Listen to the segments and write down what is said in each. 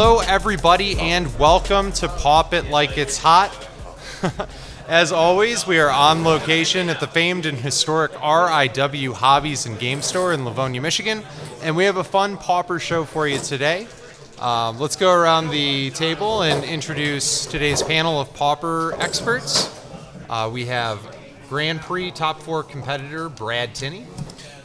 Hello, everybody, and welcome to Pop It Like It's Hot. As always, we are on location at the famed and historic RIW Hobbies and Game Store in Livonia, Michigan, and we have a fun Pauper show for you today. Let's go around the table and introduce today's panel of Pauper experts. We have Grand Prix Top 4 competitor Brad Tinney.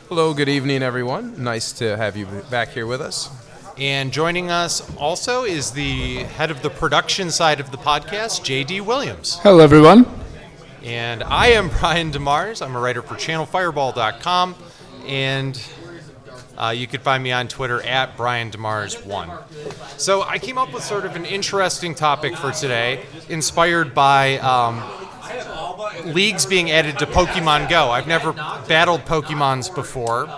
Hello, good evening, everyone. Nice to have you back here with us. And joining us also is the head of the production side of the podcast, J.D. Williams. Hello, everyone. And I am Brian DeMars. I'm a writer for ChannelFireball.com, and you can find me on Twitter at BrianDeMars1. So I came up with sort of an interesting topic for today, inspired by leagues being added to Pokemon Go. I've never battled Pokemons before,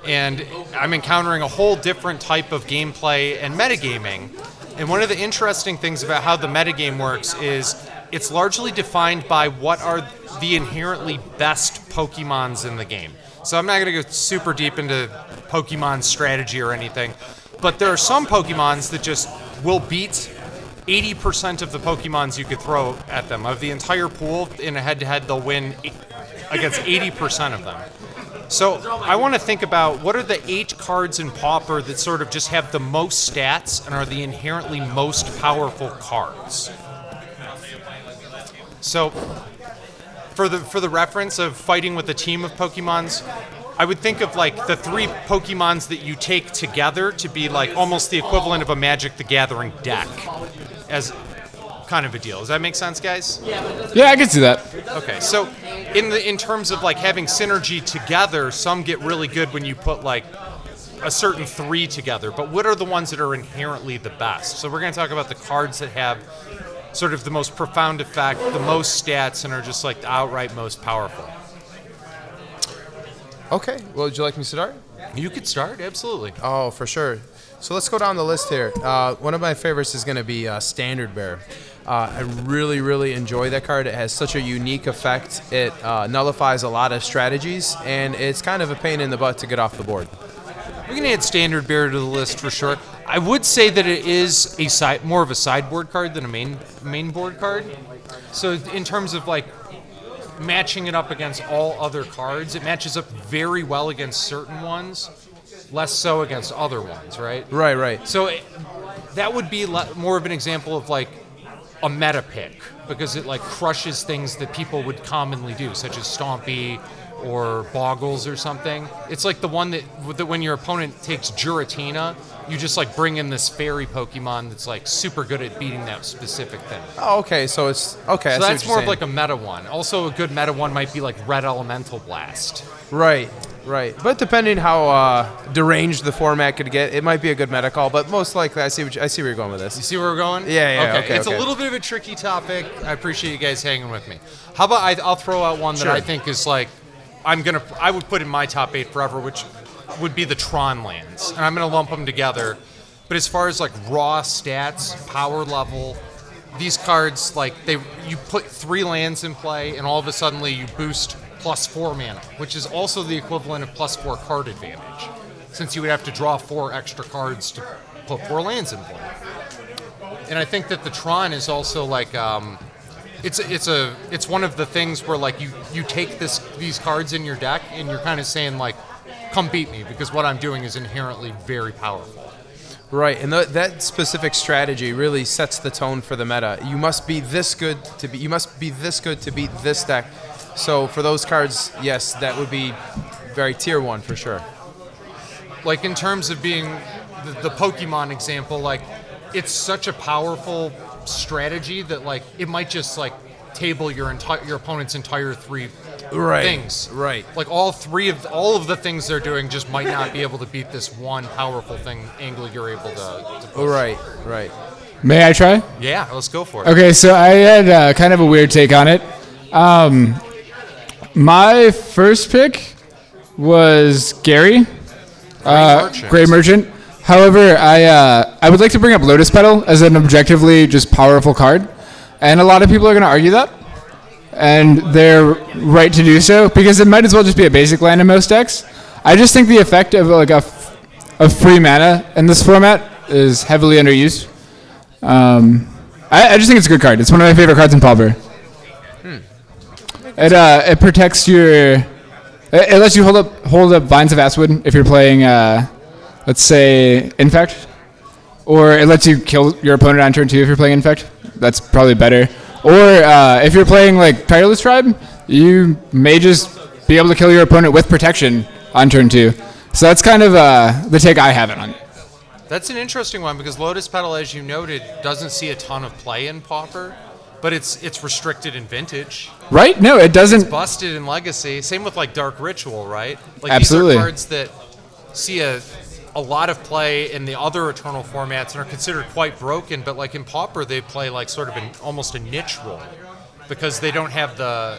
and I'm encountering a whole different type of gameplay and metagaming. And one of the interesting things about how the metagame works is it's largely defined by what are the inherently best Pokemons in the game. So I'm not going to go super deep into Pokemon strategy or anything, but there are some Pokemons that just will beat 80% of the Pokemons you could throw at them. Of the entire pool, in a head-to-head, they'll win against 80% of them. So I want to think about what are the 8 cards in Pauper that sort of just have the most stats and are the inherently most powerful cards. So for the reference of fighting with a team of Pokemons, I would think of like the 3 Pokemons that you take together to be like almost the equivalent of a Magic the Gathering deck as kind of a deal. Does that make sense, guys? Yeah, I can see that. Okay, so in terms of like having synergy together, some get really good when you put like a certain 3 together, but what are the ones that are inherently the best? So we're going to talk about the cards that have sort of the most profound effect, the most stats, and are just like the outright most powerful. Okay, well, would you like me to start? You could start, absolutely. Oh, for sure. So let's go down the list here. One of my favorites is going to be Standard Bearer. I really enjoy that card. It has such a unique effect. It nullifies a lot of strategies, and it's kind of a pain in the butt to get off the board. We can add Standard Bearer to the list for sure. I would say that it is more of a sideboard card than a main board card. So in terms of like matching it up against all other cards, it matches up very well against certain ones, less so against other ones, right? Right. So that would be more of an example of like a meta pick, because it like crushes things that people would commonly do, such as Stompy or Boggles or something. It's like the one that when your opponent takes Giratina, you just like bring in this fairy Pokemon that's like super good at beating that specific thing. Oh, okay, so it's okay. So that's more of like a meta one. Also, a good meta one might be like Red Elemental Blast. Right. But depending how deranged the format could get, it might be a good meta call. But most likely, I see where you're going with this. You see where we're going? Yeah. Okay. It's a little bit of a tricky topic. I appreciate you guys hanging with me. How about I'll throw out one that I think is like I would put in my top 8 forever, which would be the Tron lands, and I'm gonna lump them together. But as far as like raw stats, power level, these cards like you put 3 lands in play, and all of a sudden you boost +4 mana, which is also the equivalent of +4 card advantage, since you would have to draw 4 extra cards to put 4 lands in play. And I think that the Tron is also like it's one of the things where like you take these cards in your deck and you're kind of saying like, come beat me, because what I'm doing is inherently very powerful. Right, and that specific strategy really sets the tone for the meta. You must be this good to beat this deck. So for those cards, yes, that would be very tier 1 for sure. Like in terms of being the Pokemon example, like it's such a powerful strategy that like it might just like table your opponent's entire 3 things. Right. Like all of the things they're doing just might not be able to beat this one powerful angle you're able to push. Right. May I try? Yeah, let's go for it. Okay, so I had kind of a weird take on it. My first pick was Gary, Gray Merchant. However, I would like to bring up Lotus Petal as an objectively just powerful card, and a lot of people are going to argue that, and they're right to do so, because it might as well just be a basic land in most decks. I just think the effect of like a free mana in this format is heavily underused. I just think it's a good card. It's one of my favorite cards in Pauper. It protects your. It lets you hold up Vines of Astwood if you're playing, let's say, Infect. Or it lets you kill your opponent on turn 2 if you're playing Infect. That's probably better. Or if you're playing like Tireless Tribe, you may just be able to kill your opponent with protection on turn 2. So that's kind of the take I have it on. That's an interesting one because Lotus Petal, as you noted, doesn't see a ton of play in Pauper, but it's restricted in Vintage. Right? No, it doesn't. It's busted in Legacy. Same with like Dark Ritual, right? Like Absolutely. These are cards that see a lot of play in the other Eternal formats and are considered quite broken, but like in Pauper, they play like sort of almost a niche role because they don't have the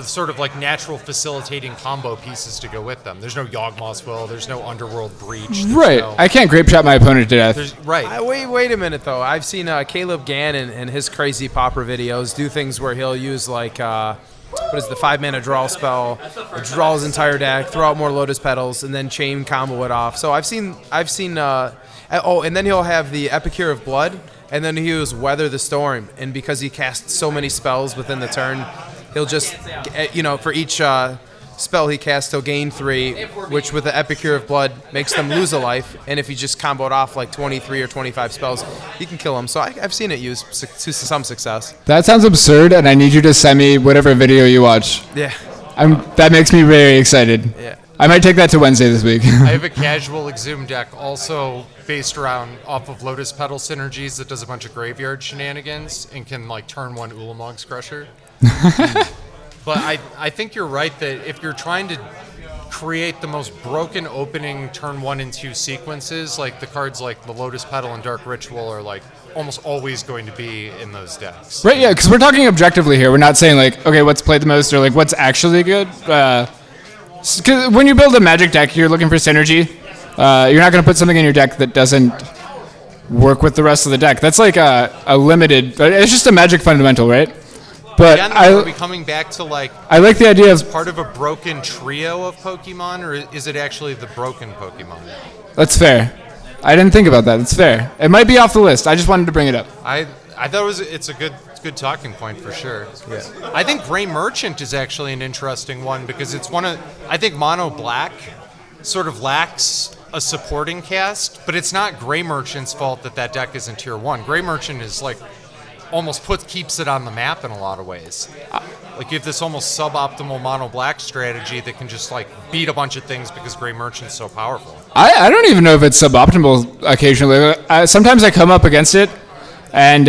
sort of like natural facilitating combo pieces to go with them. There's no Yawgmoth's Will, there's no Underworld Breach. Right. I can't grape shot my opponent to death. Right. Wait a minute, though. I've seen Caleb Gannon and his crazy Pauper videos do things where he'll use like, what is the 5-mana draw spell, draw his entire deck, throw out more Lotus Petals, and then chain combo it off. So I've seen, and then he'll have the Epicure of Blood, and then he'll use Weather the Storm. And because he casts so many spells within the turn, he'll just, for each spell he casts, he'll gain 3, which with the Epicure of Blood makes them lose a life. And if he just comboed off like 23 or 25 spells, he can kill them. So I've seen it used to some success. That sounds absurd, and I need you to send me whatever video you watch. Yeah. That makes me very excited. Yeah. I might take that to Wednesday this week. I have a casual Exhume deck also based off of Lotus Petal synergies that does a bunch of graveyard shenanigans and can like turn 1 Ulamog's Crusher. But I think you're right that if you're trying to create the most broken opening turn 1 and 2 sequences, like the cards like the Lotus Petal and Dark Ritual are like almost always going to be in those decks. Right, yeah, because we're talking objectively here. We're not saying like, okay, what's played the most or like what's actually good. Because when you build a Magic deck, you're looking for synergy. You're not going to put something in your deck that doesn't work with the rest of the deck. That's like a limited. It's just a Magic fundamental, right? But again, are we coming back to like? I like the idea of part of a broken trio of Pokemon, or is it actually the broken Pokemon? That's fair. I didn't think about that. That's fair. It might be off the list. I just wanted to bring it up. I thought it's a good talking point for sure. Yeah. I think Gray Merchant is actually an interesting one because it's I think Mono Black sort of lacks a supporting cast, but it's not Gray Merchant's fault that deck isn't tier 1. Gray Merchant is like almost keeps it on the map in a lot of ways. Like you have this almost suboptimal Mono Black strategy that can just like beat a bunch of things because Gray Merchant's so powerful. I don't even know if it's suboptimal occasionally. Sometimes I come up against it and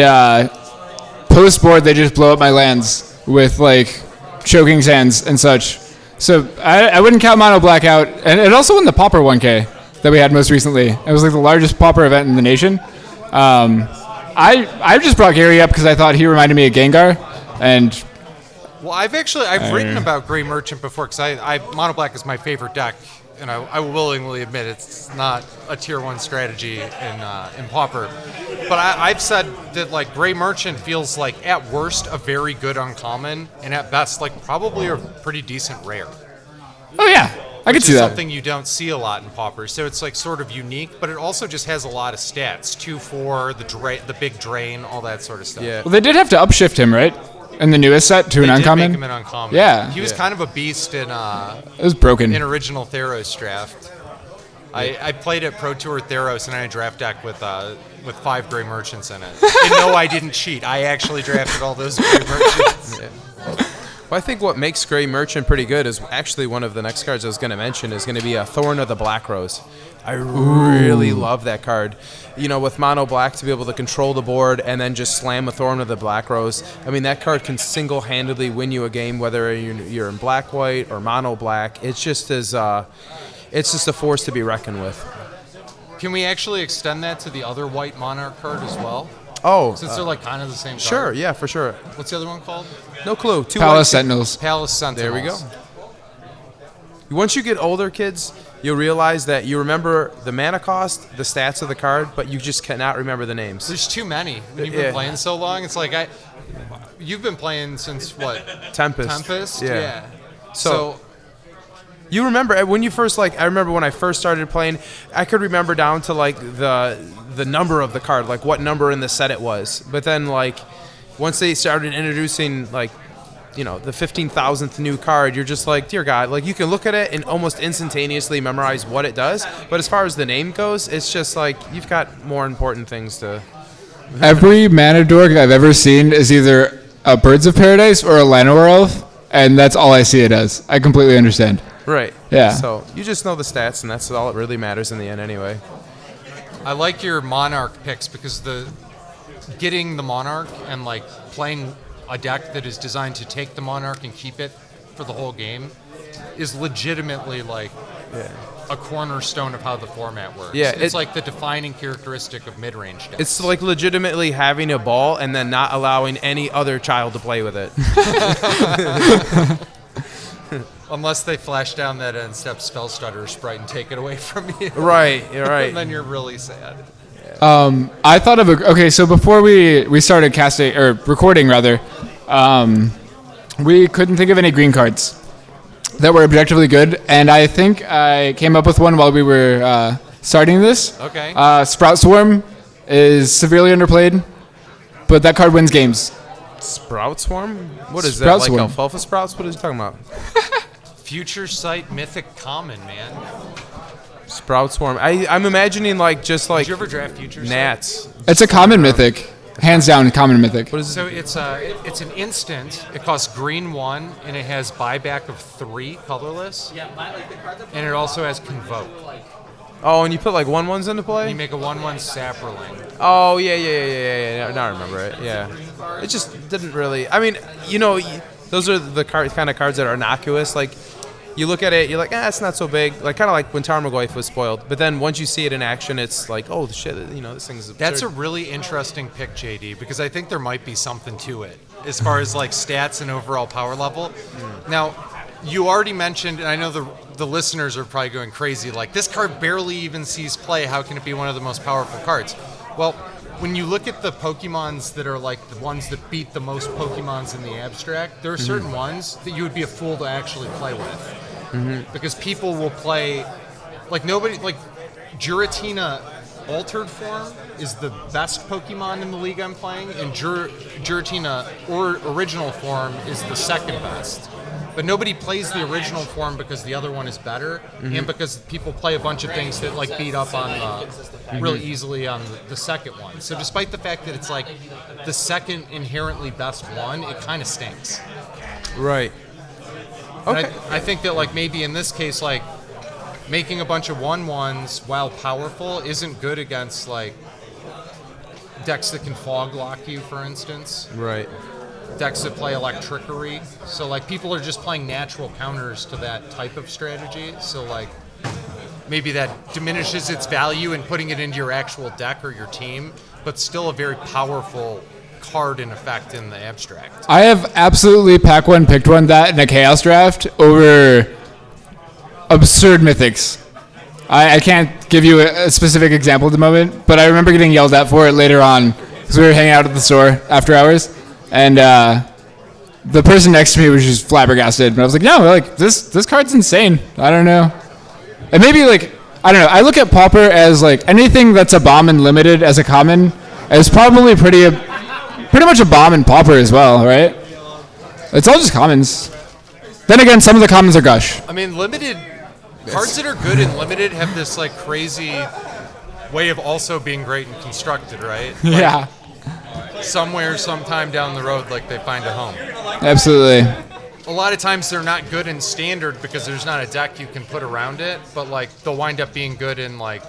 post board they just blow up my lands with like Choking Sands and such. So I wouldn't count Mono Black out. And it also won the Pauper 1K that we had most recently. It was like the largest Pauper event in the nation. I just brought Gary up because I thought he reminded me of Gengar, and well, I've written about Gray Merchant before because Mono Black is my favorite deck, and I will willingly admit it's not a tier 1 strategy in Pauper, but I've said that like Gray Merchant feels like at worst a very good uncommon, and at best like probably a pretty decent rare. Oh yeah. I could see that. Something you don't see a lot in Pauper, so it's like sort of unique, but it also just has a lot of stats: 2/4, the big drain, all that sort of stuff. Yeah. Well, they did have to upshift him, right? In the newest set to an uncommon. They did make him an uncommon. Yeah. He was kind of a beast in. It was broken. In original Theros draft. I played at Pro Tour Theros and I had a draft deck with 5 Gray Merchants in it. And no, I didn't cheat. I actually drafted all those Gray Merchants. Yeah. Well, I think what makes Gray Merchant pretty good is actually one of the next cards I was going to mention is going to be a Thorn of the Black Rose. I really love that card. With Mono Black to be able to control the board and then just slam a Thorn of the Black Rose. I mean, that card can single-handedly win you a game, whether you're in Black White or Mono Black. It's just a force to be reckoned with. Can we actually extend that to the other White Monarch card as well? Oh, since they're like kind of the same card. Sure, yeah, for sure. What's the other one called? No clue. Palace Sentinels. Palace Sentinels. There we go. Once you get older, kids, you'll realize that you remember the mana cost, the stats of the card, but you just cannot remember the names. There's too many. When you've been playing so long, it's like you've been playing since what? Tempest. Tempest? Yeah. So You remember when you first I remember when I first started playing, I could remember down to like the number of the card, like what number in the set it was. But then like once they started introducing like, you know, the 15,000th new card, you're just like, dear God, like you can look at it and almost instantaneously memorize what it does. But as far as the name goes, it's just like you've got more important things to. Every mana dork I've ever seen is either a Birds of Paradise or a Llanowar Elf, and that's all I see it as. I completely understand. Right. Yeah. So you just know the stats, and that's all that really matters in the end anyway. I like your Monarch picks because getting the Monarch and like playing a deck that is designed to take the Monarch and keep it for the whole game is legitimately like a cornerstone of how the format works. Yeah, it's like the defining characteristic of mid-range decks. It's like legitimately having a ball and then not allowing any other child to play with it. Unless they flash down that end step spell stutter sprite and take it away from you. Right, you're right. And then you're really sad. I thought of okay, so before we started casting, or recording rather, we couldn't think of any green cards that were objectively good, and I think I came up with one while we were starting this. Okay. Sprout Swarm is severely underplayed, but that card wins games. Sprout Swarm? What is Sprout that, Swarm. like alfalfa sprouts? What are you talking about? Future Sight Mythic Common, man. Sprout Swarm. I'm imagining like just like Did you ever draft Future Sight? gnats. It's a common mythic, hands down common mythic. What is it? So it's an instant. It costs green 1, and it has buyback of 3 colorless. And it also has Convoke. Oh, and you put like 1/1s into play? You make a 1/1 Saproling. Oh, yeah. Now I remember it. Yeah. It just didn't really. I mean, you know, those are the kind of cards that are innocuous. Like, you look at it, you're like, it's not so big. Like, kind of like when Tarmogoyf was spoiled. But then once you see it in action, it's like, oh, shit, you know, this thing is absurd. That's a really interesting pick, JD, because I think there might be something to it as far as like stats and overall power level. Now, you already mentioned, and I know the listeners are probably going crazy, like, this card barely even sees play. How can it be one of the most powerful cards? Well, when you look at the Pokemons that are like the ones that beat the most Pokemons in the abstract, there are certain ones that you would be a fool to actually play with. Because people will play, like nobody, like Giratina Altered Form is the best Pokemon in the league I'm playing, and Giratina Original Form is the second best. But nobody plays the original form because the other one is better, and because people play a bunch of things that like beat up on really easily on the second one. So despite the fact that it's like the second inherently best one, it kind of stinks. Right. And Okay. I think that like maybe in this case, like making a bunch of 1/1s while powerful isn't good against like decks that can fog lock you, for instance. Right. Decks that play Electrickery. So like people are just playing natural counters to that type of strategy. So like maybe that diminishes its value in putting it into your actual deck or your team, but still a very powerful card in effect in the abstract. I have absolutely pack one, picked one that in a chaos draft over absurd mythics. I can't give you a specific example at the moment, but I remember getting yelled at for it later on because we were hanging out at the store after hours, and the person next to me was just flabbergasted. But I was like, no, like this card's insane. I don't know. And maybe like, I don't know. I look at Pauper as like anything that's a bomb and limited as a common is probably pretty much a bomb and Pauper as well, right? It's all just commons. Then again, some of the commons are gush. I mean, limited cards that are good in limited have this like crazy way of also being great and constructed, right? Like, Yeah, somewhere, sometime down the road, like they find a home. absolutely. A lot of times they're not good in standard because there's not a deck you can put around it, but like they'll wind up being good in like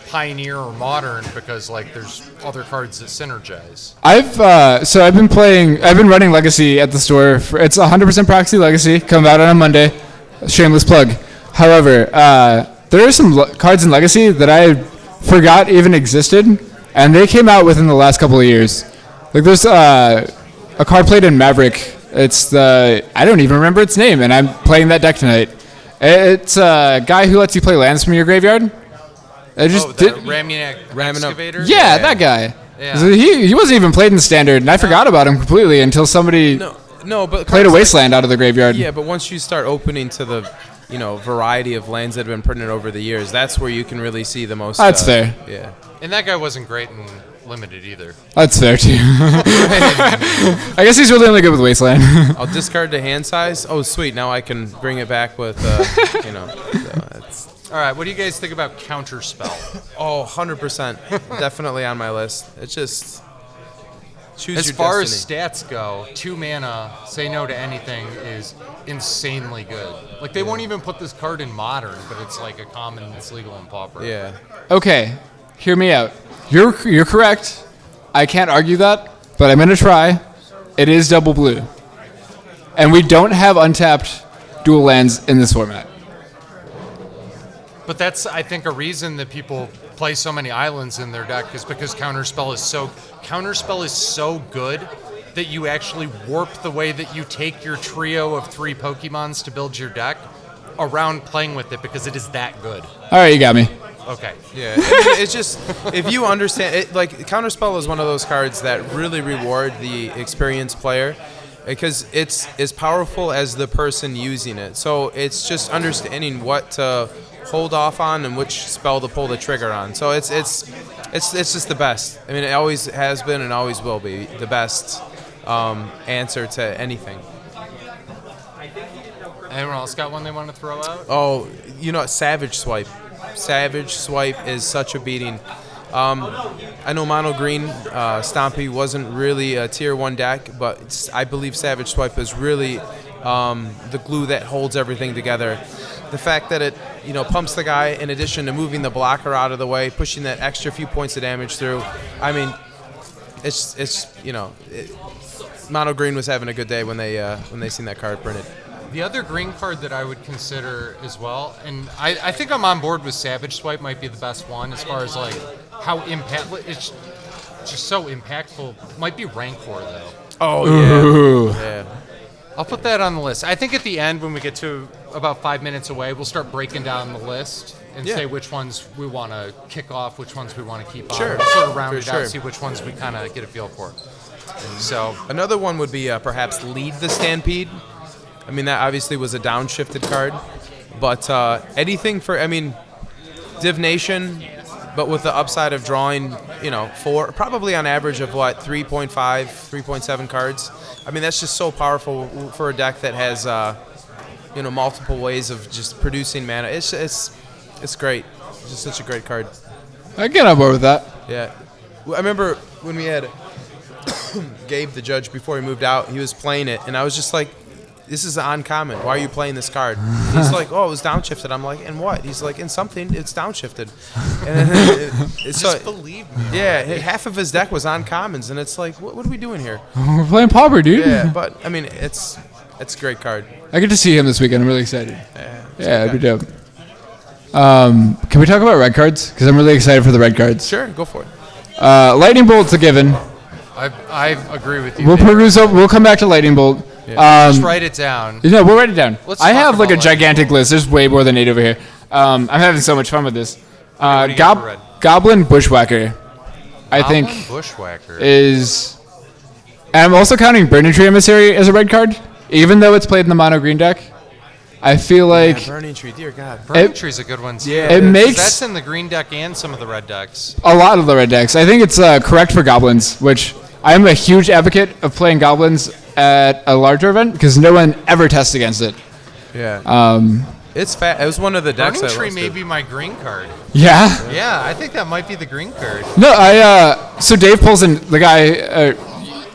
Pioneer or Modern because like there's other cards that synergize. I've been running Legacy at the store. It's 100% proxy Legacy. Come out on a Monday. Shameless plug. However, there are some cards in Legacy that I forgot even existed, and they came out within the last couple of years. Like there's a card played in Maverick. It's I don't even remember its name, and I'm playing that deck tonight. It's a guy who lets you play lands from your graveyard. Ramniak Excavator? Yeah, that guy. Yeah. So he wasn't even played in Standard, and I forgot about him completely until somebody No, but played a cards Wasteland out of the graveyard. yeah, but once you start opening to the, variety of lands that have been printed over the years, that's where you can really see the most. That's fair. Yeah. And that guy wasn't great in Limited either. That's fair, too. I guess he's really only good with Wasteland. I'll discard the hand size. Oh, sweet. Now I can bring it back with, So that's... All right, what do you guys think about Counterspell? Oh, 100%. Definitely on my list. It's just... Choose As your far destiny. as stats go, 2 mana, say no to anything is insanely good. Like, they won't even put this card in Modern, but it's like a common that's legal in Pauper. Yeah. Okay, hear me out. You're correct. I can't argue that, but I'm going to try. It is double blue. And we don't have untapped dual lands in this format. But that's, I think, a reason that people play so many islands in their deck is because Counterspell is so good that you actually warp the way that you take your trio of 3 Pokemons to build your deck around playing with it because it is that good. All right, you got me. Okay. Yeah, I mean, it's just, if you understand it, like Counterspell is one of those cards that really reward the experienced player because it's as powerful as the person using it. So it's just understanding what to hold off on and which spell to pull the trigger on. So it's just the best. I mean, it always has been and always will be the best answer to anything. Anyone else got one they want to throw out? Oh, Savage Swipe. Savage Swipe is such a beating. I know Mono Green Stompy wasn't really a tier 1 deck, but I believe Savage Swipe is really the glue that holds everything together. The fact that it pumps the guy in addition to moving the blocker out of the way, pushing that extra few points of damage through. I mean, Mono Green was having a good day when they seen that card printed. The other green card that I would consider as well, and I think I'm on board with Savage Swipe might be the best one as far as like how it's just so impactful. Might be Rancor though. Oh yeah. I'll put that on the list. I think at the end when we get to about 5 minutes away, we'll start breaking down the list and say which ones we want to kick off, which ones we want to keep on. Sure. We'll sort of round For it out, sure. see which ones we kind of get a feel for. So Another one would be perhaps Lead the Stampede. I mean, that obviously was a downshifted card. But anything Divination, but with the upside of drawing, 4, probably on average of 3.5, 3.7 cards. I mean, that's just so powerful for a deck that has, multiple ways of just producing mana. It's great. It's just such a great card. I get on board with that. Yeah. I remember when we had Gabe, the judge, before he moved out, he was playing it, and I was just like, this is uncommon. Why are you playing this card? He's like, oh, it was downshifted. I'm like, and what? He's like, in something, it's downshifted. And just believe me. Yeah, half of his deck was uncommons, and it's like, what are we doing here? We're playing Pauper, dude. Yeah, but, I mean, it's a great card. I get to see him this weekend. I'm really excited. Yeah, it'd be dope. Can we talk about red cards? Because I'm really excited for the red cards. Sure, go for it. Lightning Bolt's a given. I agree with you. We'll come back to Lightning Bolt. Just write it down. No, we'll write it down. Let's I talk have like a about gigantic list. There's way more than 8 over here. I'm having so much fun with this. What do you got for red? Goblin Bushwhacker, I think, Bushwhacker is... And I'm also counting Burning Tree Emissary as a red card, even though it's played in the mono green deck. I feel like... Yeah, Burning Tree, dear God. Burning Tree's a good one too. Yeah. It makes... That's in the green deck and some of the red decks. A lot of the red decks. I think it's correct for goblins, which I am a huge advocate of playing goblins at a larger event because no one ever tests against it. Yeah. It's fat. It was one of the decks Burning I Tree listed. may be my green card. Yeah? Yeah, I think that might be the green card. No, so Dave Polson, the guy,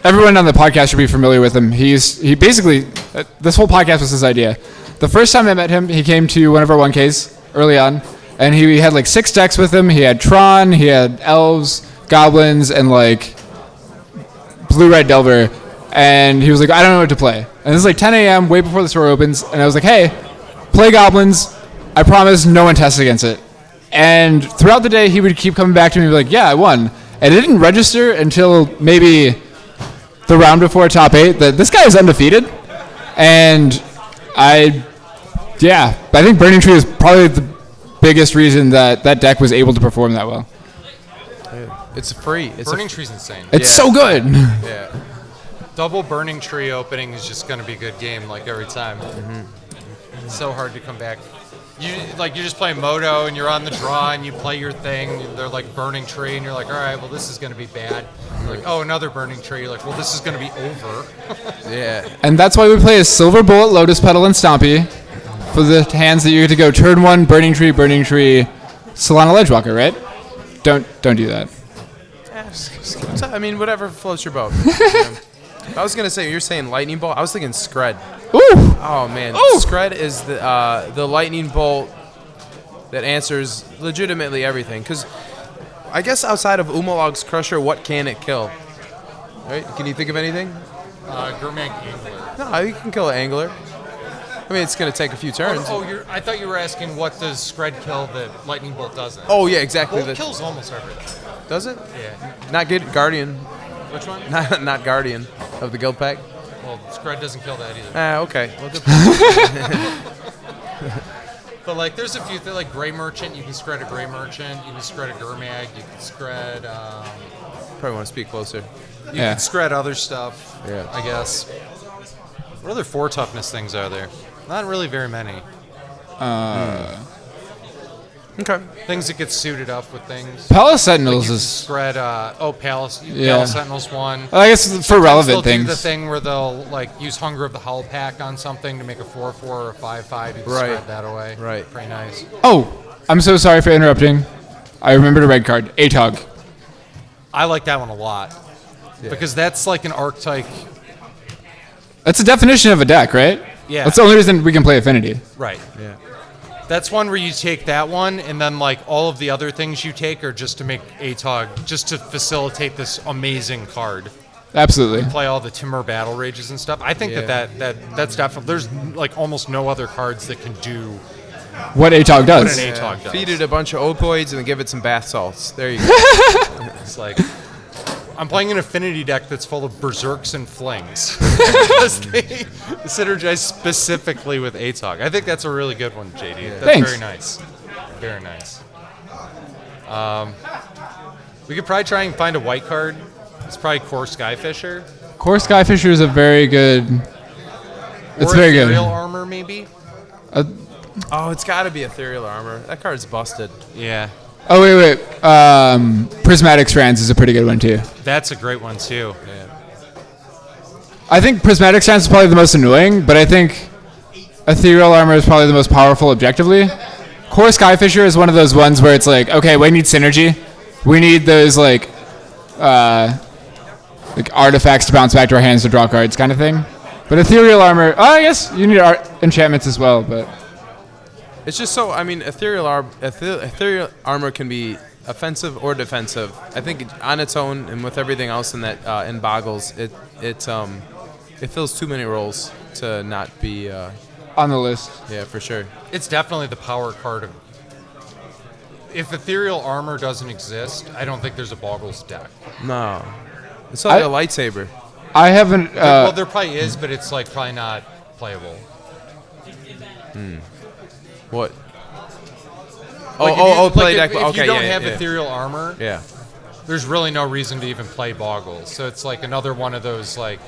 everyone on the podcast should be familiar with him. He basically, this whole podcast was his idea. The first time I met him, he came to one of our 1Ks early on, and he had like 6 decks with him. He had Tron, he had Elves, Goblins, and like Blue-Red Delver. And he was like, I don't know what to play. And this is like 10 a.m., way before the store opens. And I was like, hey, play Goblins. I promise no one tests against it. And throughout the day, he would keep coming back to me and be like, yeah, I won. And it didn't register until maybe the round before top 8 that this guy is undefeated. And I think Burning Tree is probably the biggest reason that that deck was able to perform that well. It's free. Burning Tree's insane. It's so good. Yeah. Double Burning Tree opening is just going to be a good game like every time. It's so hard to come back. You're just playing Moto and you're on the draw and you play your thing. They're like burning tree and you're like, all right, well this is going to be bad. You're like, oh, another burning tree. You're like, well this is going to be over. Yeah. And that's why we play a Silver Bullet, Lotus Petal, and Stompy for the hands that you get to go turn 1, Burning Tree, Solana Ledgewalker, right? Don't do that. I mean, whatever floats your boat. I was gonna say, you're saying lightning bolt. I was thinking Scred. Ooh! Oh man, Ooh! Scred is the lightning bolt that answers legitimately everything. Because I guess outside of Umalog's Crusher, what can it kill? Right? Can you think of anything? Gurmag Angler. No, you can kill an angler. I mean, it's gonna take a few turns. I thought you were asking what does Scred kill that Lightning Bolt doesn't. Oh yeah, exactly. Bolt kills almost everything. Does it? Yeah. Not good. Guardian. Which one? Not Guardian of the guild pack. Well, Scred doesn't kill that either. Okay. Well, But like, there's a few things like Gray Merchant. You can Scred a Gray Merchant. You can Scred a Gurmag. You can Scred. probably want to speak closer. You can Scred other stuff. Yeah. I guess. What other 4 toughness things are there? Not really very many. Okay. Things that get suited up with things. Palace Sentinels Like you is. Spread. Palace. Yeah. Palace Sentinels one. I guess for Sometimes relevant they'll things. do the thing where they'll like use Hunger of the Howl Pack on something to make a 4/4 or a 5/5. You can Right. spread that away. Right. Pretty nice. Oh, I'm so sorry for interrupting. I remembered a red card. Atog. I like that one a lot because that's like an archetype. That's a definition of a deck, right? Yeah. That's the only reason we can play Affinity. Right. Yeah. That's one where you take that one, and then like all of the other things you take are just to make Atog, just to facilitate this amazing card. Absolutely. Play all the Timur Battle Rages and stuff. I think Yeah. that's definitely there's like almost no other cards that can do What Atog does. what an Atog does. Feed it a bunch of opioids and then give it some bath salts. There you go. It's like I'm playing an affinity deck that's full of berserks and flings because they synergize specifically with Atog. I think that's a really good one, JD. That's Thanks. very nice. Very nice. We could probably try and find a white card. It's probably Core Skyfisher. Core Skyfisher is a very good. It's Or very good. Ethereal Armor, maybe? Oh, it's got to be Ethereal Armor. That card's busted. Yeah. Oh, wait. Prismatic Strands is a pretty good one, too. That's a great one, too. I think Prismatic Strands is probably the most annoying, but I think Ethereal Armor is probably the most powerful objectively. Core Skyfisher is one of those ones where it's like, okay, we need synergy. We need those, like artifacts to bounce back to our hands to draw cards kind of thing. But Ethereal Armor, I guess you need enchantments as well, but... It's just so, I mean, Ethereal Armor can be offensive or defensive. I think on its own and with everything else in that in Boggles, it fills too many roles to not be on the list. Yeah, for sure. It's definitely the power card of. If Ethereal Armor doesn't exist, I don't think there's a Boggles deck. No, it's like a lightsaber. I haven't. Well, there probably is, but it's like probably not playable. What? Like play if, deck. If Okay, you don't yeah, have yeah. Ethereal Armor, Yeah. there's really no reason to even play Boggles. So it's like another one of those like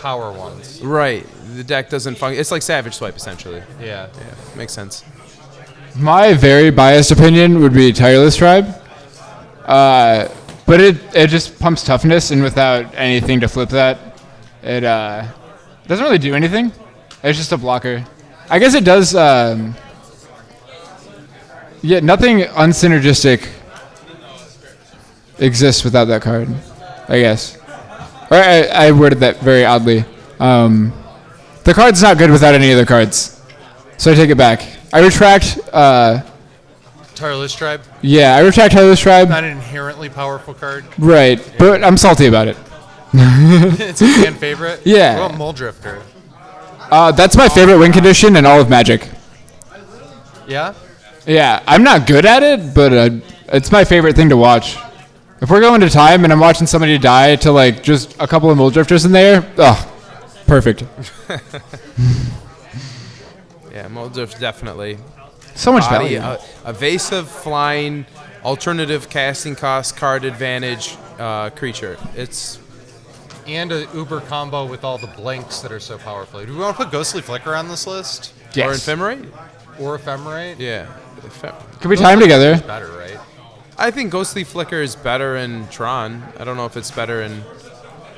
power ones. Right. The deck doesn't function. It's like Savage Swipe essentially. Yeah. Yeah, makes sense. My very biased opinion would be Tireless Tribe. But it just pumps toughness, and without anything to flip that, it doesn't really do anything. It's just a blocker. I guess it does. Yeah, nothing unsynergistic exists without that card, I guess. Or I worded that very oddly. The card's not good without any other cards, so I take it back. I retract. Tireless Tribe, Yeah, I retract Tireless Tribe. not an inherently powerful card. Right, but I'm salty about it. It's a fan favorite. Yeah. What about Mole Drifter? That's my favorite win condition in all of Magic. Yeah. Yeah, I'm not good at it, but it's my favorite thing to watch. If we're going to time and I'm watching somebody die to like just a couple of Mole Drifters in there, perfect. Yeah, Moldrift definitely. So much Body, value. evasive, flying, alternative casting cost, card advantage creature. It's And a Uber combo with all the blanks that are so powerful. Do we want to put Ghostly Flicker on this list? Yes. Or Ephemerate? Or Ephemerate. Yeah. Could we tie them together? Better, right? I think Ghostly Flicker is better in Tron. I don't know if it's better in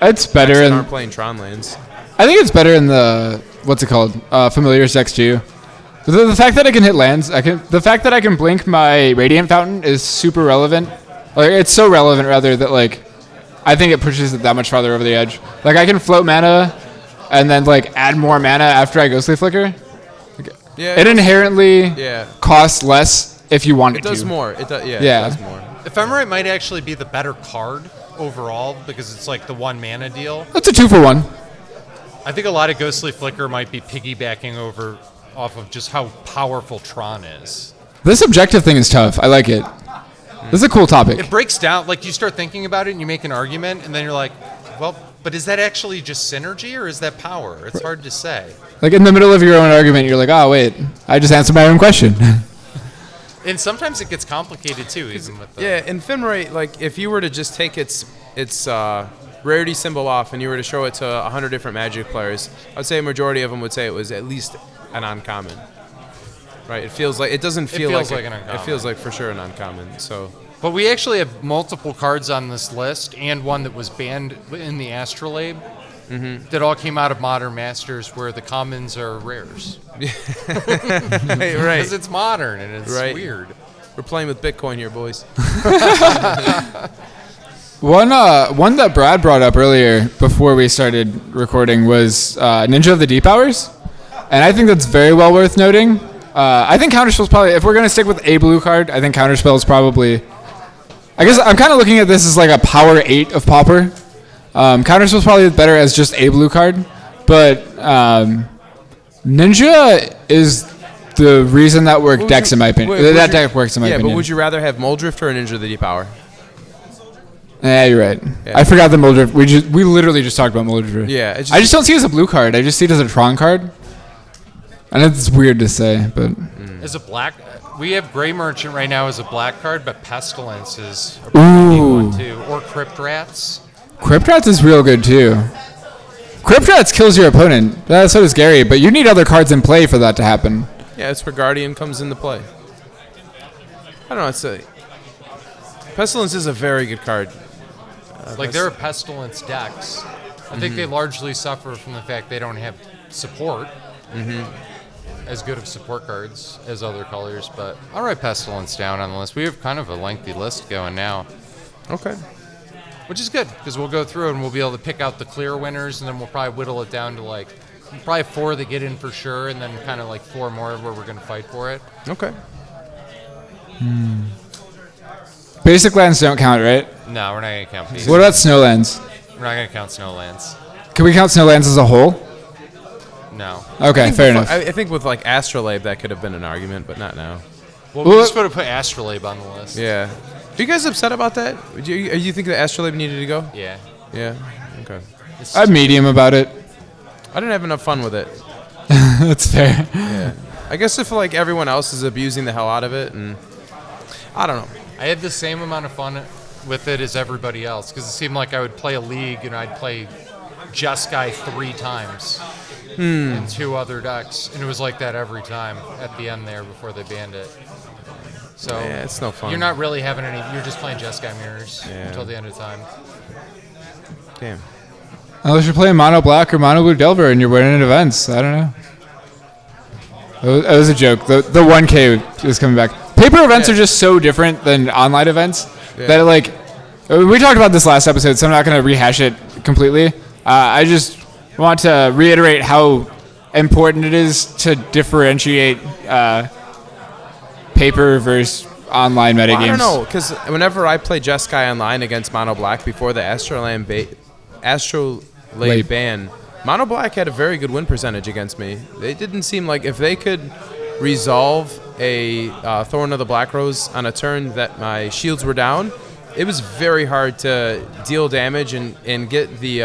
It's better decks that in. aren't playing Tron lands. I think it's better in the what's it called? Familiar decks too. The fact that I can hit lands, the fact that I can blink my Radiant Fountain is super relevant. Like it's so relevant rather that like I think it pushes it that much farther over the edge. Like I can float mana and then like add more mana after I Ghostly Flicker. Yeah. It inherently Yeah. costs less if you want it It does to. more. It does. Yeah. Yeah. It does more. Ephemerate might actually be the better card overall because it's like the 1 mana deal. That's a 2-for-1. I think a lot of Ghostly Flicker might be piggybacking off of just how powerful Tron is. This objective thing is tough. I like it. This is a cool topic. It breaks down, like you start thinking about it and you make an argument and then you're like, well, but is that actually just synergy or is that power? It's hard to say. Like in the middle of your own argument, you're like, oh wait, I just answered my own question. And sometimes it gets complicated too, even with the... Yeah, Ephemerate, like if you were to just take its rarity symbol off and you were to show it to 100 different Magic players, I'd say a majority of them would say it was at least an uncommon. Right? It feels like it doesn't feel feels like like an uncommon. It feels like for sure an uncommon. So But we actually have multiple cards on this list and one that was banned in the Astrolabe that all came out of Modern Masters where the commons are rares. right. Because it's modern and it's Right. weird. We're playing with Bitcoin here, boys. One that Brad brought up earlier before we started recording was Ninja of the Deep Hours, and I think that's very well worth noting. I think Counterspell's probably, if we're going to stick with a blue card, I think Counterspell's probably, I guess I'm kind of looking at this as like a power 8 of Pauper. Counterspell's probably better as just a blue card, but Ninja is the reason that decks in my opinion. That deck works in my opinion. Yeah, but would you rather have Moldrift or a Ninja of the Deep Hour? Yeah, you're right. Yeah. I forgot the Moldrift. We literally just talked about Moldrift. Yeah, I just don't see it as a blue card. I just see it as a Tron card. And it's weird to say, but As a black, we have Gray Merchant right now as a black card, but Pestilence is a pretty neat one too. Or Crypt Rats. Crypt Rats is real good too. Crypt Rats kills your opponent. So does Gary, but you need other cards in play for that to happen. Yeah, that's where Guardian comes into play. I don't know. It's a Pestilence is a very good card. Like there are Pestilence decks. I think they largely suffer from the fact they don't have support. As good of support cards as other colors, but I'll write Pestilence down on the list. We have kind of a lengthy list going now, Okay. which is good because we'll go through and we'll be able to pick out the clear winners, and then we'll probably whittle it down to like probably 4 that get in for sure, and then kind of like 4 more where we're going to fight for it. Okay. Basic lands don't count, right? No, we're not going to count these. What about snowlands? We're not going to count Snowlands. Can we count snowlands as a whole? No. Okay, fair enough. I think with like Astrolabe that could have been an argument, but not now. Well, we just would have put Astrolabe on the list. Yeah. Are you guys upset about that? Do you think that Astrolabe needed to go? Yeah. Yeah. Okay. I'm medium about it. I didn't have enough fun with it. That's fair. Yeah. I guess if like everyone else is abusing the hell out of it, and I don't know. I had the same amount of fun with it as everybody else because it seemed like I would play a league and I'd play Jeskai 3 times and 2 other decks, and it was like that every time at the end there before they banned it. So Yeah, it's no fun. you're not really having any. You're just playing Jeskai mirrors until the end of time. Damn. Unless you're playing mono black or mono blue Delver and you're winning events. I don't know. That was a joke. The 1K is coming back. Paper events Yeah. are just so different than online events that like we talked about this last episode, so I'm not going to rehash it completely. I just want to reiterate how important it is to differentiate paper versus online metagames. Well, I don't know, because whenever I play Jeskai online against Mono Black before the Astrolabe ban, Mono Black had a very good win percentage against me. It didn't seem like if they could resolve a Thorn of the Black Rose on a turn that my shields were down, it was very hard to deal damage and get the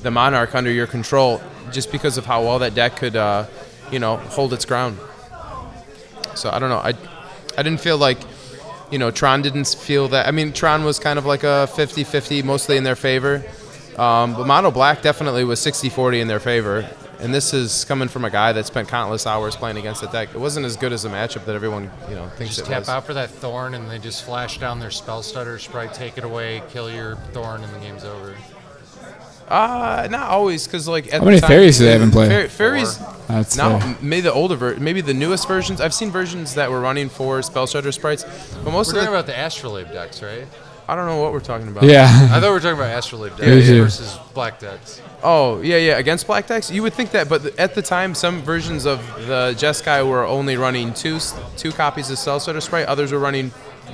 Monarch under your control just because of how well that deck could hold its ground. So I don't know. I didn't feel like, Tron didn't feel that. I mean, Tron was kind of like a 50-50, mostly in their favor. But Mono Black definitely was 60-40 in their favor. And this is coming from a guy that spent countless hours playing against the deck. It wasn't as good as a matchup that everyone thinks Just it tap was. out for that Thorn, and they just flash down their Spell Stutter, Sprite, take it away, kill your Thorn, and the game's over. Not always, because like at How many the time, fairies do they have in play? Fairies. That's Now, fair. maybe the newest versions. I've seen versions that were running 4 Spell Stutter sprites, but most We're of talking the about the Astrolabe decks, right? I don't know what we're talking about. Yeah. I thought we were talking about Astrolabe decks Me too. versus Black decks. Oh, yeah, against black decks. You would think that, but at the time, some versions of the Jeskai were only running two copies of Spell Stutter Sprite. Others were running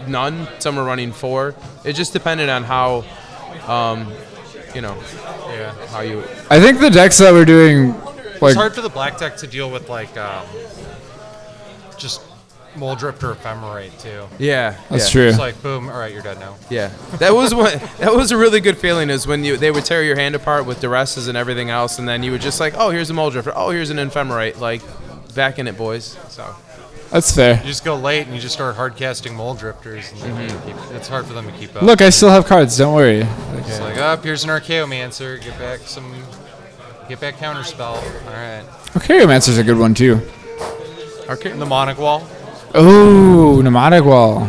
none. Some were running 4. It just depended on how, Yeah. how you. I think the decks that we're doing, It's like, hard for the Black deck to deal with, like, just Moldrift or Ephemerate, too. Yeah, that's yeah. true. It's like, boom, all right, you're dead now. Yeah, that was that was a really good feeling. Is when they would tear your hand apart with duresses and everything else, and then you would just like, oh, here's a Moldrift, oh, here's an Ephemerate, like, back in it, boys. So. That's fair. You just go late and you just start hard casting Moldrifters, and then it's hard for them to keep up. Look, I still have cards. Don't worry. It's like, oh, here's an Archaeomancer. Get back Counterspell. All right. Archaeomancer's a good one too. And the Mnemonic Wall. Oh, Mnemonic Wall.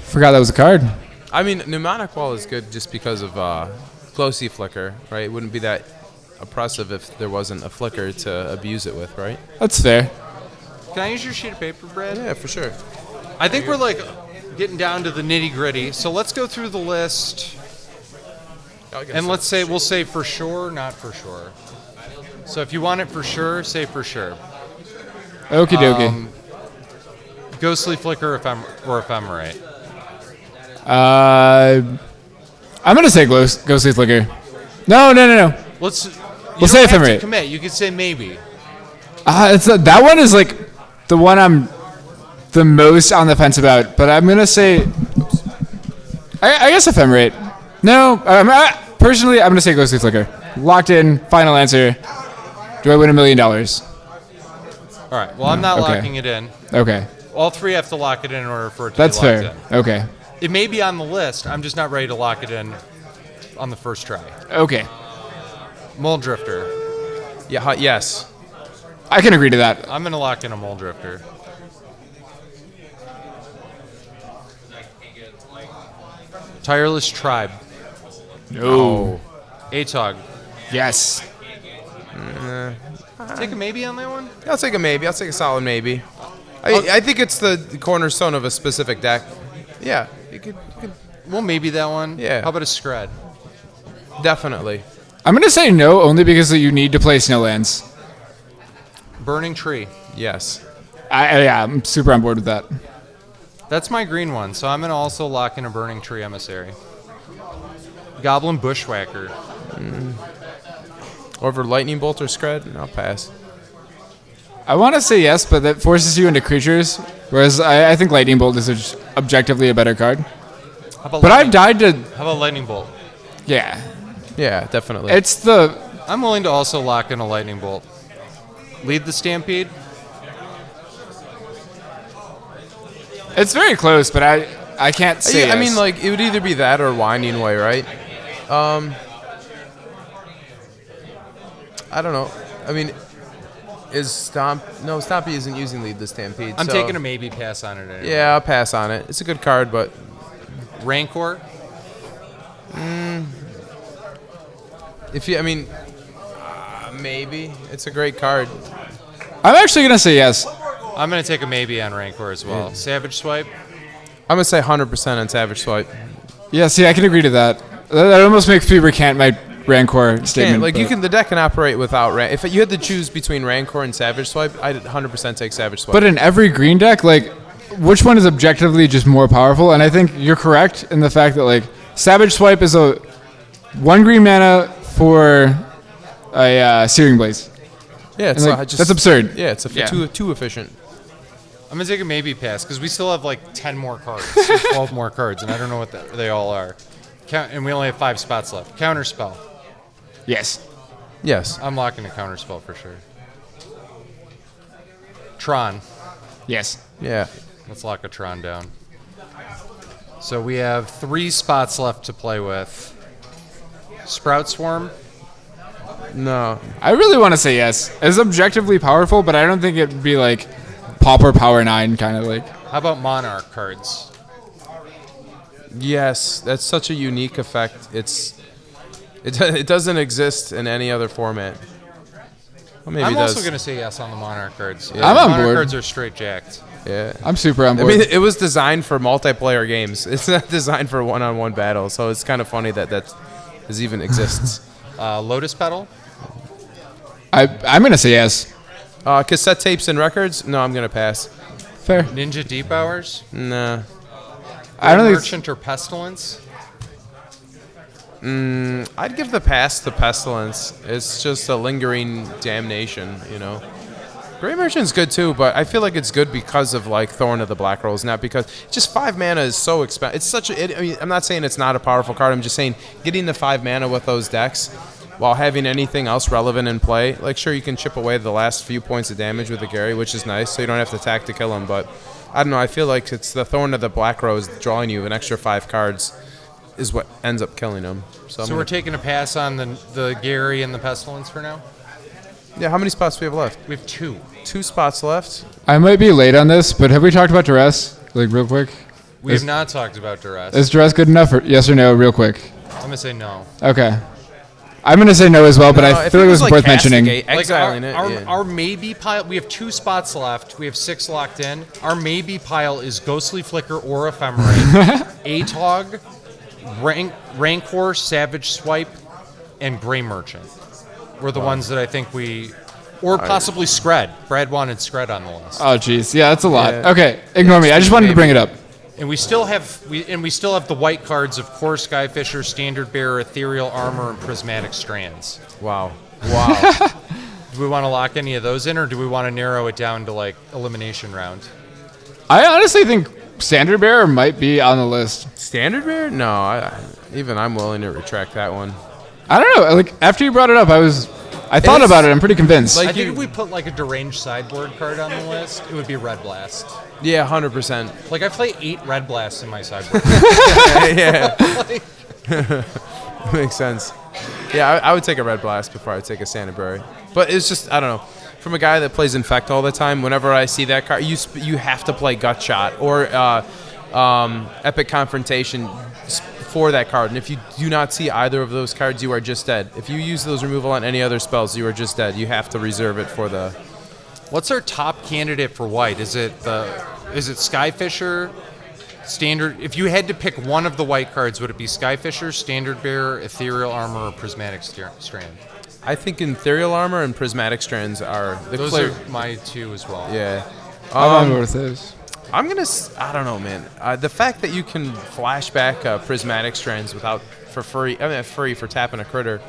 Forgot that was a card. I mean, Mnemonic Wall is good just because of Glow Sea Flicker, right? It wouldn't be that oppressive if there wasn't a flicker to abuse it with, right? That's fair. Can I use your sheet of paper, Brad? Yeah, for sure. I think we're like getting down to the nitty gritty. So let's go through the list, and we'll say for sure, not for sure. So if you want it for sure, say for sure. Okie dokie. Ghostly Flicker or Ephemerate. I'm gonna say Ghostly Flicker. No. We'll say say Ephemerate. Commit. You could say maybe. That one is like the one I'm the most on the fence about, but I'm gonna say, I guess Ephemerate. No, personally, I'm gonna say Ghostly Flicker. Locked in. Final answer. Do I win $1 million? All right. Well, I'm not Okay. locking it in. Okay, All three have to lock it in order for it to that's be locked fair. in. Okay, It may be on the list. I'm just not ready to lock it in on the first try. okay. Moldrifter. Yeah. Yes. I can agree to that. I'm gonna lock in a Moldrifter. Tireless Tribe. No. Atog. Yes. Take a maybe on that one. I'll take a maybe. I'll take a solid maybe. I think it's the cornerstone of a specific deck. Yeah, you could Well, maybe that one. Yeah. How about a Scred? definitely. I'm gonna say no, only because you need to play Snowlands. Burning Tree. Yes. I'm super on board with that. That's my green one, so I'm gonna also lock in a Burning Tree Emissary. Goblin Bushwhacker. Over Lightning Bolt or Scred? I'll pass. I want to say yes, but that forces you into creatures, whereas I think Lightning Bolt is objectively a better card. How about But I've Lightning- died to, How about Lightning Bolt? yeah. Yeah, definitely. It's the, I'm willing to also lock in a Lightning Bolt. Lead the Stampede. it's very close, but I can't say Yeah, I yes. mean, like, it would either be that or Winding Way, right? I don't know. I mean, is Stompy isn't using Lead the Stampede. I'm so- taking a maybe pass on it anyway. Yeah, I'll pass on it. It's a good card, but Rancor. maybe. It's a great card. I'm actually going to say yes. I'm gonna take a maybe on Rancor as well. Savage Swipe. I'm going to say 100% on Savage Swipe. Yeah, see, I can agree to that. That almost makes me recant my Rancor statement. The deck can operate without If you had to choose between Rancor and Savage Swipe, I'd 100% take Savage Swipe. But in every green deck, like, which one is objectively just more powerful? And I think you're correct in the fact that, like, Savage Swipe is a 1 green mana for a Searing Blaze. yeah, it's And, like, that's absurd. Yeah, it's Yeah. too efficient. I'm gonna take a maybe pass because we still have like 10 more cards, or 12 more cards, and I don't know what they all are. And we only have 5 spots left. Counterspell. Yes. Yes. I'm locking a Counterspell for sure. Tron. Yes. Yeah. Let's lock a Tron down. So we have 3 spots left to play with. Sprout Swarm. No. I really want to say yes. It's objectively powerful, but I don't think it'd be like Pauper Power 9 kind of like. How about Monarch cards? Yes, that's such a unique effect. It doesn't exist in any other format. Well, maybe I'm it does. also going to say yes on the Monarch cards. Yeah. I'm on Monarch board. cards are straight jacked. Yeah. I'm super on I board. mean, it was designed for multiplayer games. It's not designed for one-on-one battle, so it's kind of funny that even exists. Lotus Petal. I'm gonna say yes. Cassette tapes and records? No, I'm gonna pass. Fair. Ninja Deep Hours. Nah. I don't think. Merchant or Pestilence. I'd give the pass to Pestilence. It's just a lingering damnation, you know. Grey Merchant's good too, but I feel like it's good because of like Thorn of the Black Rose, not because just 5 mana is so expensive. It's such a. I mean, I'm not saying it's not a powerful card. I'm just saying getting the 5 mana with those decks, while having anything else relevant in play. Like sure, you can chip away the last few points of damage with the Gary, which is nice, so you don't have to attack to kill him. But I don't know. I feel like it's the Thorn of the Black Rose drawing you an extra 5 cards is what ends up killing him. So we're taking a pass on the Gary and the Pestilence for now? Yeah, how many spots do we have left? We have 2. 2 spots left. I might be late on this, but have we talked about duress? Like real quick. We have not talked about Duress. Is duress good enough? Yes or no? Real quick. I'm going to say no. Okay. I'm gonna say no as well, but No, I if feel like it was like worth mentioning. Castigate, exiling our, it. Yeah. our maybe pile, we have 2 spots left. We have 6 locked in. Our maybe pile is Ghostly Flicker or Ephemerate, Atog, Rancor, Savage Swipe, and Grey Merchant. Were the ones that I think or possibly Scred. Brad wanted Scred on the list. Oh jeez, yeah, that's a lot. Yeah. Okay, ignore me. I just wanted to bring it up. And we still have the white cards of Core Skyfisher, Standard Bearer, Ethereal Armor, and Prismatic Strands. Wow. Do we want to lock any of those in, or do we want to narrow it down to like elimination round? I honestly think Standard Bearer might be on the list. Standard Bear? No, I'm willing to retract that one. I don't know. Like after you brought it up, I thought It's- about it. I'm pretty convinced. like- I think if we put like a deranged sideboard card on the list, it would be Red Blast. Yeah, 100%. Like I play 8 Red Blasts in my sideboard. Yeah. Makes sense. Yeah, I would take a Red Blast before I would take a Standard Bear. But it's just, I don't know. From a guy that plays Infect all the time, whenever I see that card, you have to play Gut Shot or Epic Confrontation for that card. And if you do not see either of those cards, you are just dead. If you use those removal on any other spells, you are just dead. You have to reserve it for the... What's our top candidate for white? Is it Skyfisher, Standard? If you had to pick one of the white cards, would it be Skyfisher, Standard Bearer, Ethereal Armor, or Prismatic Strand? I think Ethereal Armor and Prismatic Strands are the Those clear... are my 2 as well. Yeah. I'm on board with this. I'm going to... I don't know, man. The fact that you can flash back Prismatic Strands for free for tapping a critter,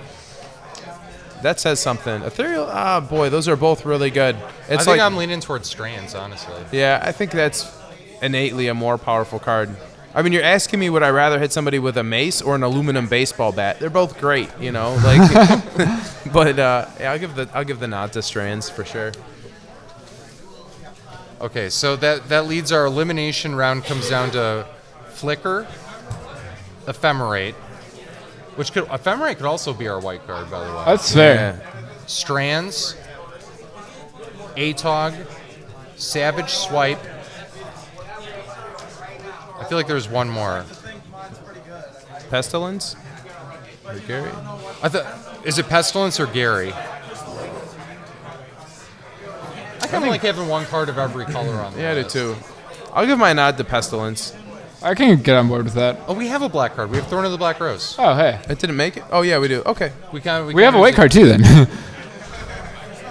that says something. Ethereal... boy, those are both really good. I think I'm leaning towards Strands, honestly. Yeah, I think that's innately a more powerful card. I mean, you're asking me would I rather hit somebody with a mace or an aluminum baseball bat? They're both great, you know. Like, but yeah, I'll give the nod to Strands for sure. Okay, so that leads our elimination round. Comes down to Flicker, Ephemerate, Ephemerate could also be our white card, by the way. That's fair. Strands, Atog, Savage Swipe. I feel like there's one more. Pestilence? Or Gary? Is it Pestilence or Gary? I kind of like having one card of every color on the Yeah, I do list. too. I'll give my nod to Pestilence. I can get on board with that. Oh, we have a black card. We have Thorn of the Black Rose. Oh, hey. It didn't make it? Oh, yeah, we do. Okay. We We have a white card too, then.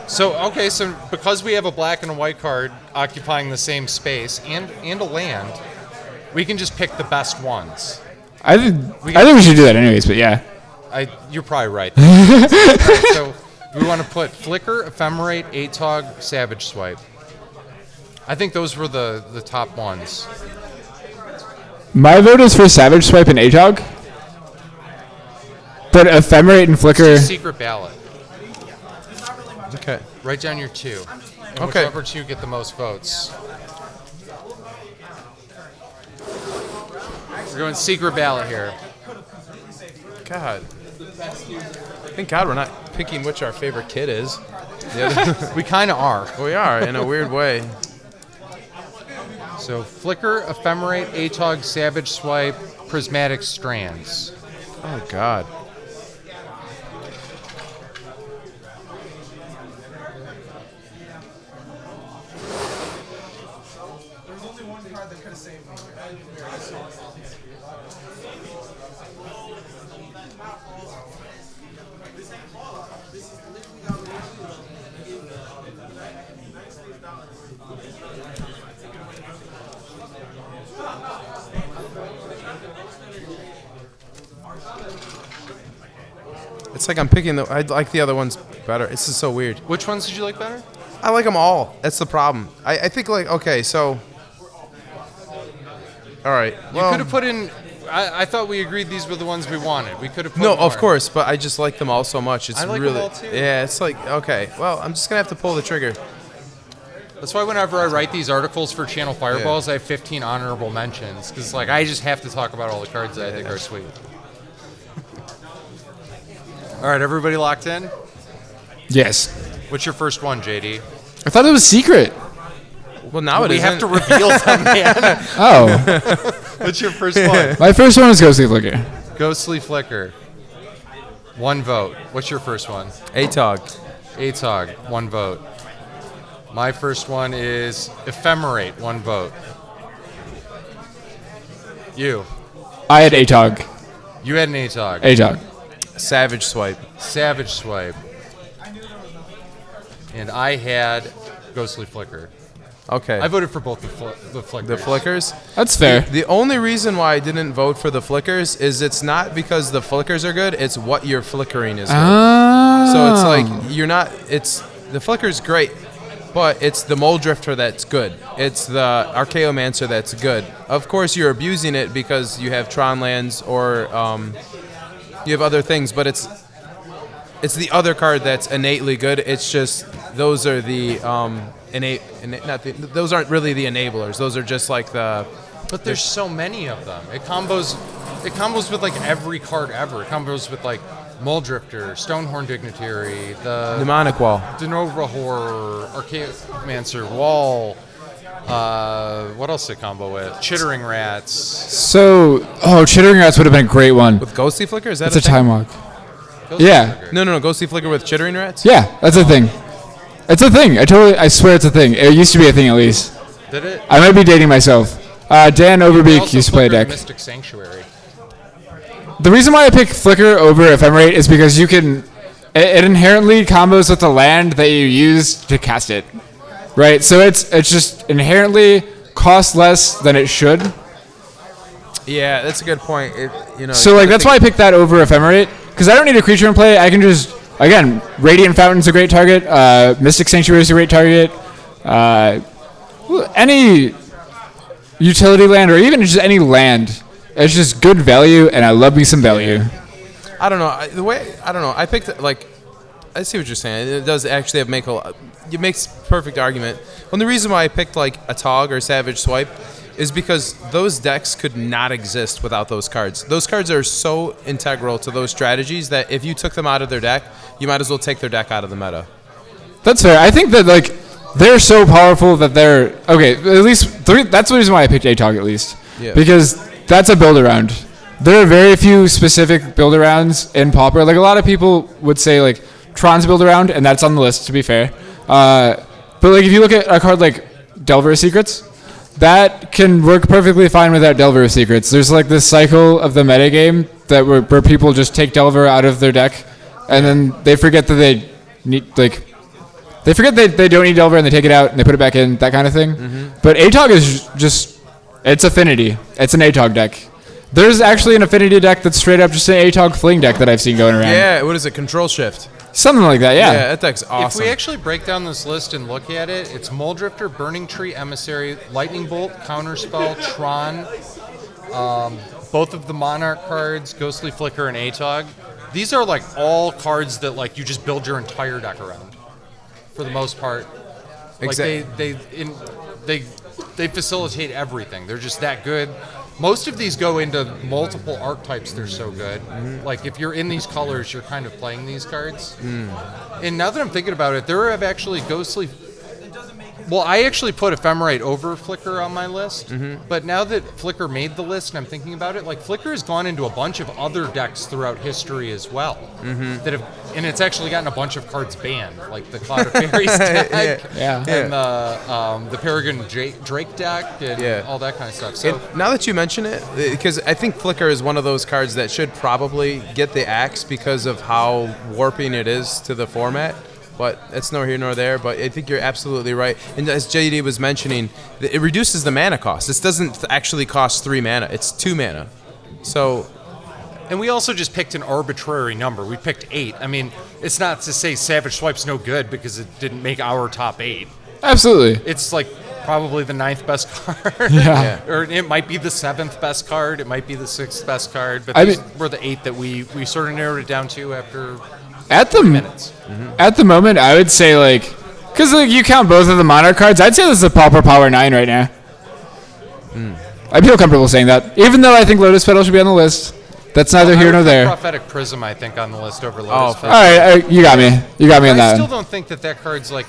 So because we have a black and a white card occupying the same space and a land, we can just pick the best ones. I think we should do that anyways, but yeah. You're probably right. All right, so we want to put Flicker, Ephemerate, Atog, Savage Swipe. I think those were the top ones. My vote is for Savage Swipe and Atog. But Ephemerate and Flicker... Secret ballot. Okay. Write down your 2. And Okay. whichever 2 get the most votes. We're going secret ballot here. God. Thank God we're not picking which our favorite kid is. We kind of are. We are, in a weird way. So Flicker, Ephemerate, Atog, Savage Swipe, Prismatic Strands. Oh, God. It's like I'm picking I like the other ones better. This is so weird. Which ones did you like better? I like them all. That's the problem. I think, like, okay, so. All right. You could have put in. I thought we agreed these were the ones we wanted. We could have put No, more. of course, but I just like them all so much. It's I like really. them all too. Yeah, it's like, okay, well, I'm just going to have to pull the trigger. That's why whenever I write these articles for Channel Fireballs, I have 15 honorable mentions because, like, I just have to talk about all the cards that I think are sweet. All right, everybody locked in? Yes. What's your first one, JD? I thought it was secret. Well, now We have to reveal them, man. Oh. What's your first one? My first one is Ghostly Flicker. Ghostly Flicker. 1 vote. What's your first one? Atog. Atog. 1 vote. My first one is Ephemerate. 1 vote. You. I had Atog. You had an Atog. Atog. Savage Swipe. Savage Swipe. And I had Ghostly Flicker. Okay. I voted for both the Flickers. The Flickers? That's fair. The only reason why I didn't vote for the Flickers is it's not because the Flickers are good, it's what you're flickering is good. Oh. So it's like, you're not, it's, the Flicker's great, but it's the Mole Drifter that's good. It's the Archaeomancer that's good. Of course, you're abusing it because you have Tron lands or you have other things, but it's the other card that's innately good. It's just those are the those aren't really the enablers. Those are just like the. But there's so many of them. It combos with like every card ever. It combos with like Mole Drifter, Stonehorn Dignitary, the Mnemonic Wall. Denova Horror, Archaeomancer, Wall. What else did it combo with? Chittering Rats. So, Chittering Rats would have been a great one. With Ghostly Flicker? Is that That's a thing? time walk. Ghostly Yeah. Flicker. No. Ghostly Flicker with Chittering Rats? Yeah, that's a thing. It's a thing. I swear it's a thing. It used to be a thing at least. Did it? I might be dating myself. Dan Overbeek used to play a deck. Mystic Sanctuary. The reason why I pick Flicker over Ephemerate is because you can. It inherently combos with the land that you use to cast it, right? So it's just inherently costs less than it should. Yeah, that's a good point. So like that's why I picked that over Ephemerate because I don't need a creature in play. I can just again Radiant Fountain's a great target. Mystic Sanctuary is a great target. Any utility land or even just any land. It's just good value, and I love me some value. I don't know. I picked, like, I see what you're saying. It does actually it makes perfect argument. Well, the reason why I picked, like, a Tog or Savage Swipe is because those decks could not exist without those cards. Those cards are so integral to those strategies that if you took them out of their deck, you might as well take their deck out of the meta. That's fair. I think that, like, they're so powerful that they're... Okay, at least... That's the reason why I picked Atog, at least. Yeah. Because... That's a build-around. There are very few specific build-arounds in Pauper. Like, a lot of people would say, like, Tron's build-around, and that's on the list, to be fair. But, like, if you look at a card like Delver of Secrets, that can work perfectly fine without Delver of Secrets. There's, like, this cycle of the metagame that where people just take Delver out of their deck, and then they forget that they need, like... They forget they don't need Delver, and they take it out, and they put it back in, that kind of thing. Mm-hmm. But Atog is just... It's Affinity. It's an Atog deck. There's actually an Affinity deck that's straight up just an Atog Fling deck that I've seen going around. Yeah, what is it? Control Shift. Something like that, yeah. Yeah, that deck's awesome. If we actually break down this list and look at it, it's Mole Drifter, Burning Tree, Emissary, Lightning Bolt, Counterspell, Tron, both of the Monarch cards, Ghostly Flicker, and Atog. These are like all cards that like you just build your entire deck around, for the most part. Like Exactly. they facilitate everything. They're just that good. Most of these go into multiple archetypes. They're so good. Like if you're in these colors, you're kind of playing these cards. And now that I'm thinking about it, there have actually ghostly. Well, I actually put Ephemerite over Flicker on my list, but now that Flicker made the list and I'm thinking about it, like Flicker has gone into a bunch of other decks throughout history as well. That have, and it's actually gotten a bunch of cards banned, like the Cloud of Fairies deck, and the Peregrine Drake deck, and all that kind of stuff. So now that you mention it, because I think Flicker is one of those cards that should probably get the axe because of how warping it is to the format. But it's nor here nor there. But I think you're absolutely right. And as JD was mentioning, it reduces the mana cost. This doesn't actually cost 3 mana. It's 2 mana. So, and we also just picked an arbitrary number. We picked 8. I mean, it's not to say Savage Swipe's no good because it didn't make our top 8. Absolutely. It's like probably the 9th best card. Or it might be the 7th best card. It might be the 6th best card. But these were the 8 that we sort of narrowed it down to after... At the moment, I would say because you count both of the Monarch cards, I'd say this is a Pauper Power 9 right now. I feel comfortable saying that, even though I think Lotus Petal should be on the list. That's neither here nor there. Prophetic Prism, I think, on the list over Lotus Petal. All right, you got me. You got me on that. I still don't think that card's I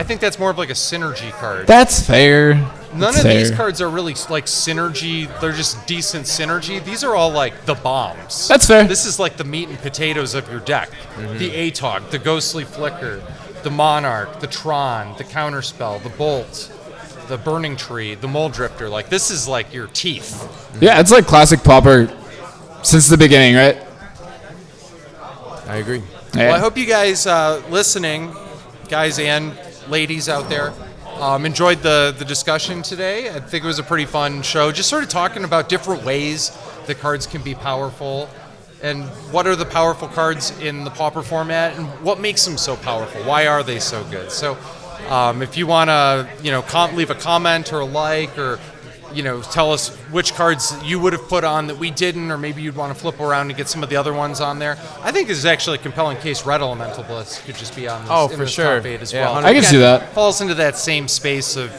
think that's more of like a synergy card. That's fair. None of these cards are really like synergy. They're just decent synergy. These are all like the bombs. That's fair. This is like the meat and potatoes of your deck. The Atog, the Ghostly Flicker, the Monarch, the Tron, the Counterspell, the Bolt, the Burning Tree, the Mole Drifter. Like this is like your teeth. Yeah, it's like classic Pauper since the beginning, right? I agree. Well, I hope you guys listening, guys and ladies out there, enjoyed the discussion today. I think it was a pretty fun show. Just sort of talking about different ways the cards can be powerful and what are the powerful cards in the Pauper format and what makes them so powerful. Why are they so good? So if you want to, leave a comment or a like or, tell us which cards you would have put on that we didn't, or maybe you'd want to flip around and get some of the other ones on there. I think this is actually a compelling case. Red Elemental Bliss could just be on this, top 8 as well. I can see that. Falls into that same space of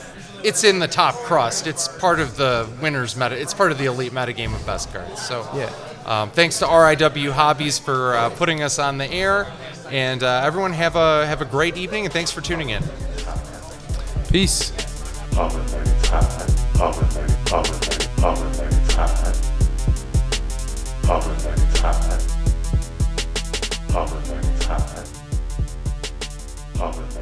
it's in the top crust. It's part of the winner's meta. It's part of the elite metagame of best cards. So thanks to RIW Hobbies for putting us on the air, and everyone have a great evening, and thanks for tuning in. Peace. Power